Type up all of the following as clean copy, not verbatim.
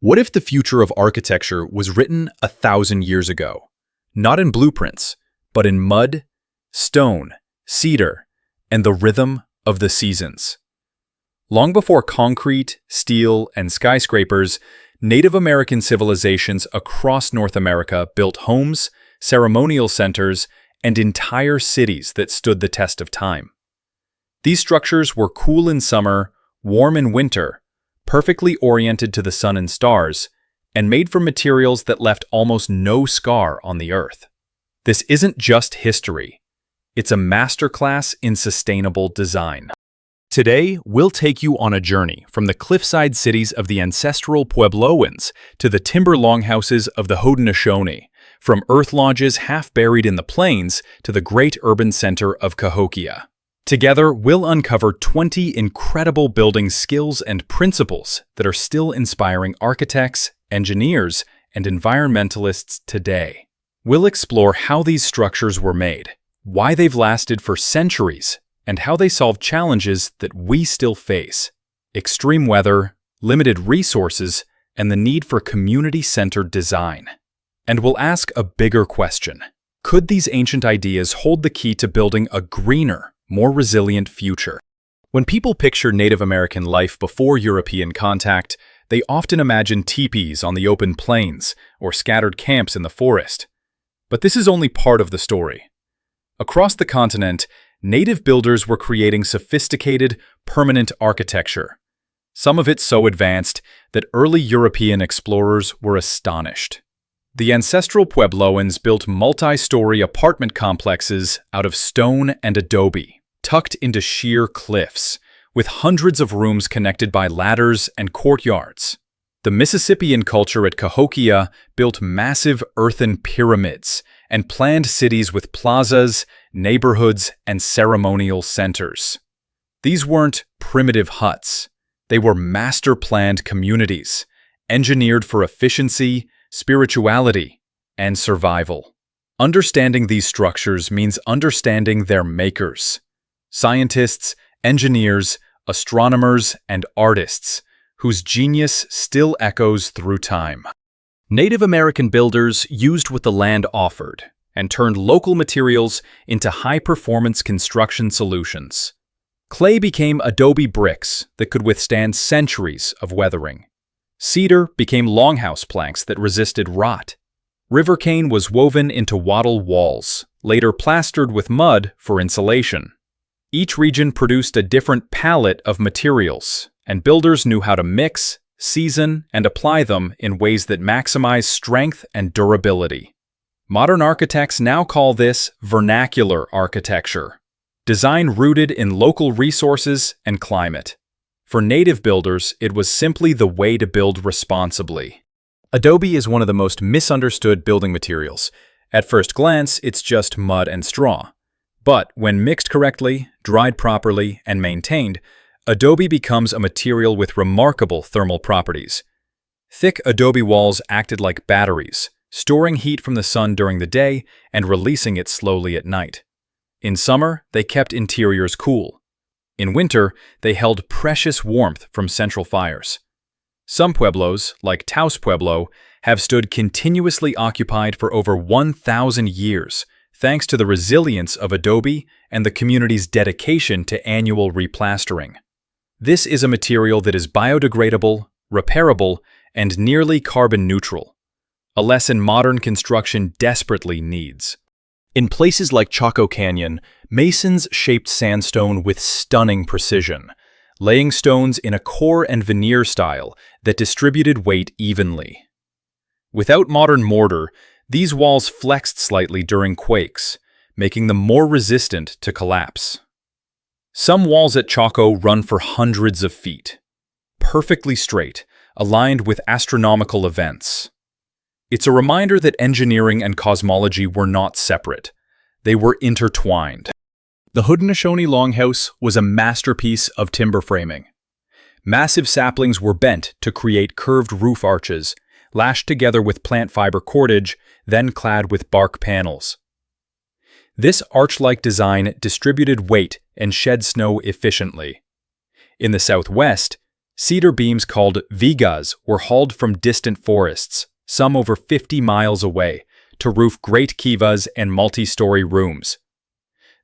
What if the future of architecture was written 1,000 years ago? Not in blueprints, but in mud, stone, cedar, and the rhythm of the seasons. Long before concrete, steel, and skyscrapers, Native American civilizations across North America built homes, ceremonial centers, and entire cities that stood the test of time. These structures were cool in summer, warm in winter, perfectly oriented to the sun and stars, and made from materials that left almost no scar on the earth. This isn't just history. It's a masterclass in sustainable design. Today, we'll take you on a journey from the cliffside cities of the Ancestral Puebloans to the timber longhouses of the Haudenosaunee, from earth lodges half buried in the plains to the great urban center of Cahokia. Together, we'll uncover 20 incredible building skills and principles that are still inspiring architects, engineers, and environmentalists today. We'll explore how these structures were made, why they've lasted for centuries, and how they solve challenges that we still face: extreme weather, limited resources, and the need for community-centered design. And we'll ask a bigger question: could these ancient ideas hold the key to building a greener, more resilient future? When people picture Native American life before European contact, they often imagine teepees on the open plains or scattered camps in the forest. But this is only part of the story. Across the continent, Native builders were creating sophisticated, permanent architecture. Some of it so advanced that early European explorers were astonished. The Ancestral Puebloans built multi-story apartment complexes out of stone and adobe, tucked into sheer cliffs, with hundreds of rooms connected by ladders and courtyards. The Mississippian culture at Cahokia built massive earthen pyramids and planned cities with plazas, neighborhoods, and ceremonial centers. These weren't primitive huts. They were master-planned communities, engineered for efficiency, spirituality, and survival. Understanding these structures means understanding their makers: scientists, engineers, astronomers, and artists, whose genius still echoes through time. Native American builders used what the land offered and turned local materials into high-performance construction solutions. Clay became adobe bricks that could withstand centuries of weathering. Cedar became longhouse planks that resisted rot. River cane was woven into wattle walls, later plastered with mud for insulation. Each region produced a different palette of materials, and builders knew how to mix, season, and apply them in ways that maximize strength and durability. Modern architects now call this vernacular architecture, design rooted in local resources and climate. For Native builders, it was simply the way to build responsibly. Adobe is one of the most misunderstood building materials. At first glance, it's just mud and straw. But when mixed correctly, dried properly, and maintained, adobe becomes a material with remarkable thermal properties. Thick adobe walls acted like batteries, storing heat from the sun during the day and releasing it slowly at night. In summer, they kept interiors cool. In winter, they held precious warmth from central fires. Some pueblos, like Taos Pueblo, have stood continuously occupied for over 1,000 years, thanks to the resilience of adobe and the community's dedication to annual replastering. This is a material that is biodegradable, repairable, and nearly carbon neutral, a lesson modern construction desperately needs. In places like Chaco Canyon, masons shaped sandstone with stunning precision, laying stones in a core and veneer style that distributed weight evenly. Without modern mortar, these walls flexed slightly during quakes, making them more resistant to collapse. Some walls at Chaco run for hundreds of feet, perfectly straight, aligned with astronomical events. It's a reminder that engineering and cosmology were not separate. They were intertwined. The Haudenosaunee Longhouse was a masterpiece of timber framing. Massive saplings were bent to create curved roof arches, lashed together with plant fiber cordage, then clad with bark panels. This arch-like design distributed weight and shed snow efficiently. In the southwest, Cedar beams called vigas were hauled from distant forests, some over 50 miles away, to roof great kivas and multi-story rooms.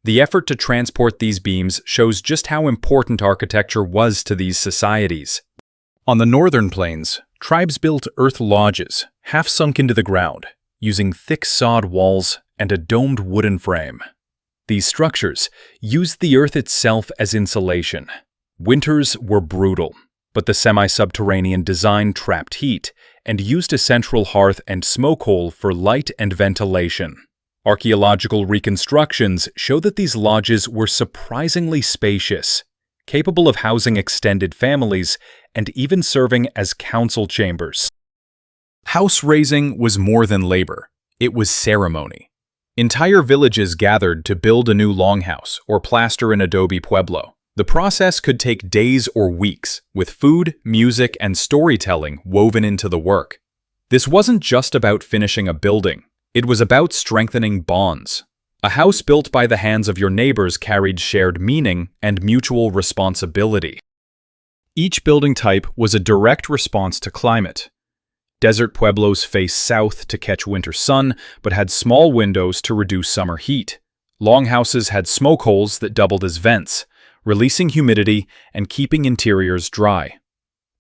The effort to transport these beams shows just how important architecture was to these societies. On the northern plains, tribes built earth lodges, half sunk into the ground, using thick sod walls and a domed wooden frame. These structures used the earth itself as insulation. Winters were brutal, but the semi-subterranean design trapped heat and used a central hearth and smoke hole for light and ventilation. Archaeological reconstructions show that these lodges were surprisingly spacious, capable of housing extended families and even serving as council chambers. House raising was more than labor. It was ceremony. Entire villages gathered to build a new longhouse or plaster an adobe pueblo. The process could take days or weeks, with food, music, and storytelling woven into the work. This wasn't just about finishing a building. It was about strengthening bonds. A house built by the hands of your neighbors carried shared meaning and mutual responsibility. Each building type was a direct response to climate. Desert pueblos faced south to catch winter sun, but had small windows to reduce summer heat. Longhouses had smoke holes that doubled as vents, releasing humidity and keeping interiors dry.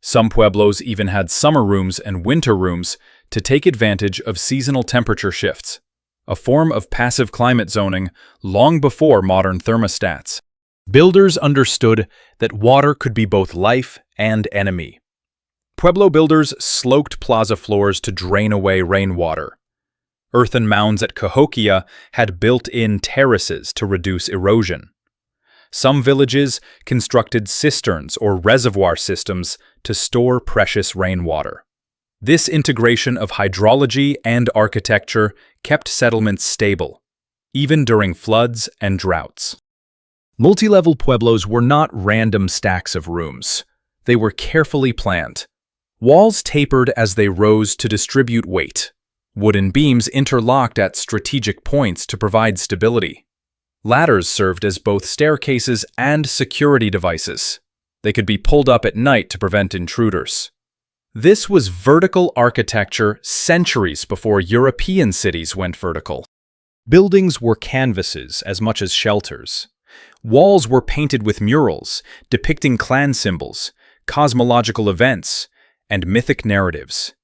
Some pueblos even had summer rooms and winter rooms to take advantage of seasonal temperature shifts, a form of passive climate zoning long before modern thermostats. Builders understood that water could be both life and enemy. Pueblo builders sloped plaza floors to drain away rainwater. Earthen mounds at Cahokia had built-in terraces to reduce erosion. Some villages constructed cisterns or reservoir systems to store precious rainwater. This integration of hydrology and architecture kept settlements stable, even during floods and droughts. Multi-level pueblos were not random stacks of rooms. They were carefully planned. Walls tapered as they rose to distribute weight. Wooden beams interlocked at strategic points to provide stability. Ladders served as both staircases and security devices. They could be pulled up at night to prevent intruders. This was vertical architecture centuries before European cities went vertical. Buildings were canvases as much as shelters. Walls were painted with murals depicting clan symbols, cosmological events, and mythic narratives.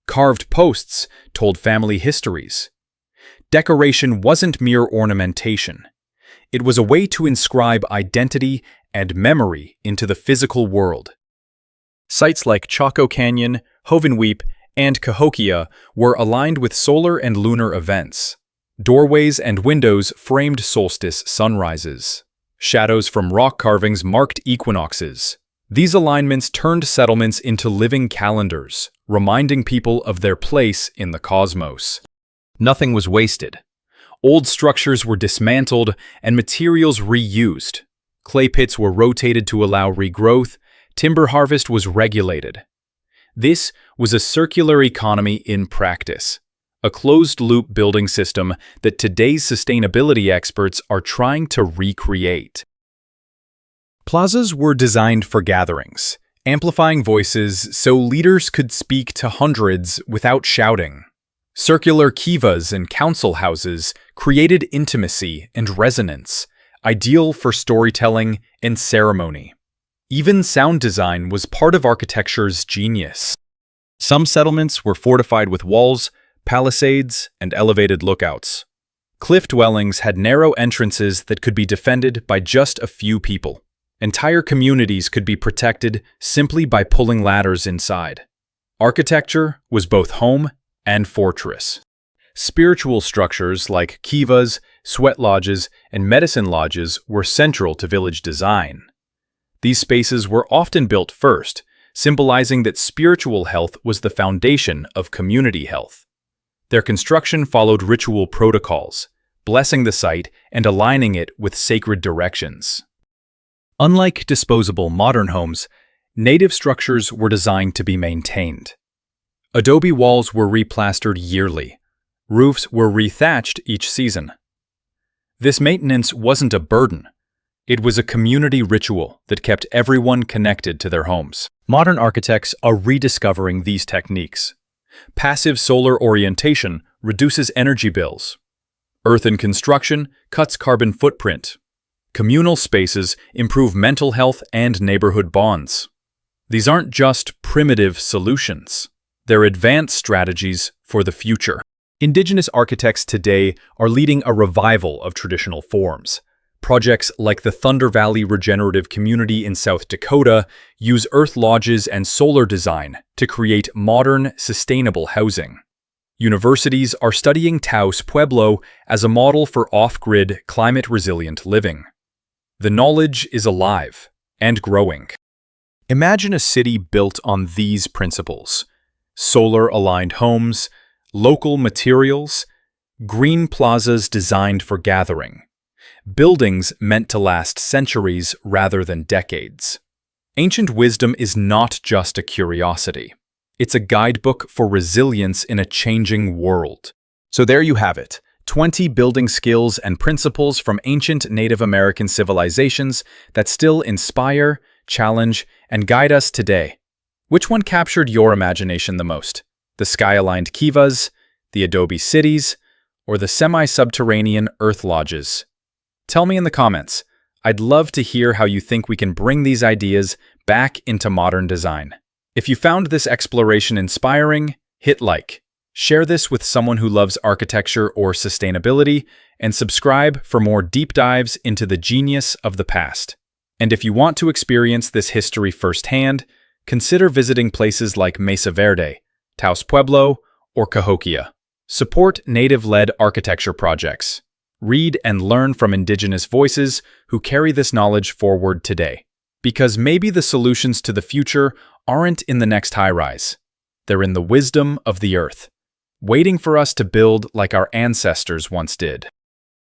Carved posts told family histories. Decoration wasn't mere ornamentation. It was a way to inscribe identity and memory into the physical world. Sites like Chaco Canyon, Haudenosaunee, and Cahokia were aligned with solar and lunar events. Doorways and windows framed solstice sunrises. Shadows from rock carvings marked equinoxes. These alignments turned settlements into living calendars, reminding people of their place in the cosmos. Nothing was wasted. Old structures were dismantled and materials reused. Clay pits were rotated to allow regrowth. Timber harvest was regulated. This was a circular economy in practice, a closed-loop building system that today's sustainability experts are trying to recreate. Plazas were designed for gatherings, amplifying voices so leaders could speak to hundreds without shouting. Circular kivas and council houses created intimacy and resonance, ideal for storytelling and ceremony. Even sound design was part of architecture's genius. Some settlements were fortified with walls, palisades, and elevated lookouts. Cliff dwellings had narrow entrances that could be defended by just a few people. Entire communities could be protected simply by pulling ladders inside. Architecture was both home and fortress. Spiritual structures like kivas, sweat lodges, and medicine lodges were central to village design. These spaces were often built first, symbolizing that spiritual health was the foundation of community health. Their construction followed ritual protocols, blessing the site and aligning it with sacred directions. Unlike disposable modern homes, native structures were designed to be maintained. Adobe walls were replastered yearly. Roofs were rethatched each season. This maintenance wasn't a burden. It was a community ritual that kept everyone connected to their homes. Modern architects are rediscovering these techniques. Passive solar orientation reduces energy bills. Earthen construction cuts carbon footprint. Communal spaces improve mental health and neighborhood bonds. These aren't just primitive solutions. They're advanced strategies for the future. Indigenous architects today are leading a revival of traditional forms. Projects like the Thunder Valley Regenerative Community in South Dakota use earth lodges and solar design to create modern, sustainable housing. Universities are studying Taos Pueblo as a model for off-grid, climate-resilient living. The knowledge is alive and growing. Imagine a city built on these principles: solar-aligned homes, local materials, green plazas designed for gathering, buildings meant to last centuries rather than decades. Ancient wisdom is not just a curiosity. It's a guidebook for resilience in a changing world. So there you have it, 20 building skills and principles from ancient Native American civilizations that still inspire, challenge, and guide us today. Which one captured your imagination the most? The sky-aligned kivas, the adobe cities, or the semi-subterranean earth lodges? Tell me in the comments. I'd love to hear how you think we can bring these ideas back into modern design. If you found this exploration inspiring, hit like, share this with someone who loves architecture or sustainability, and subscribe for more deep dives into the genius of the past. And if you want to experience this history firsthand, consider visiting places like Mesa Verde, Taos Pueblo, or Cahokia. Support Native-led architecture projects. Read and learn from Indigenous voices who carry this knowledge forward today. Because maybe the solutions to the future aren't in the next high-rise. They're in the wisdom of the earth, waiting for us to build like our ancestors once did.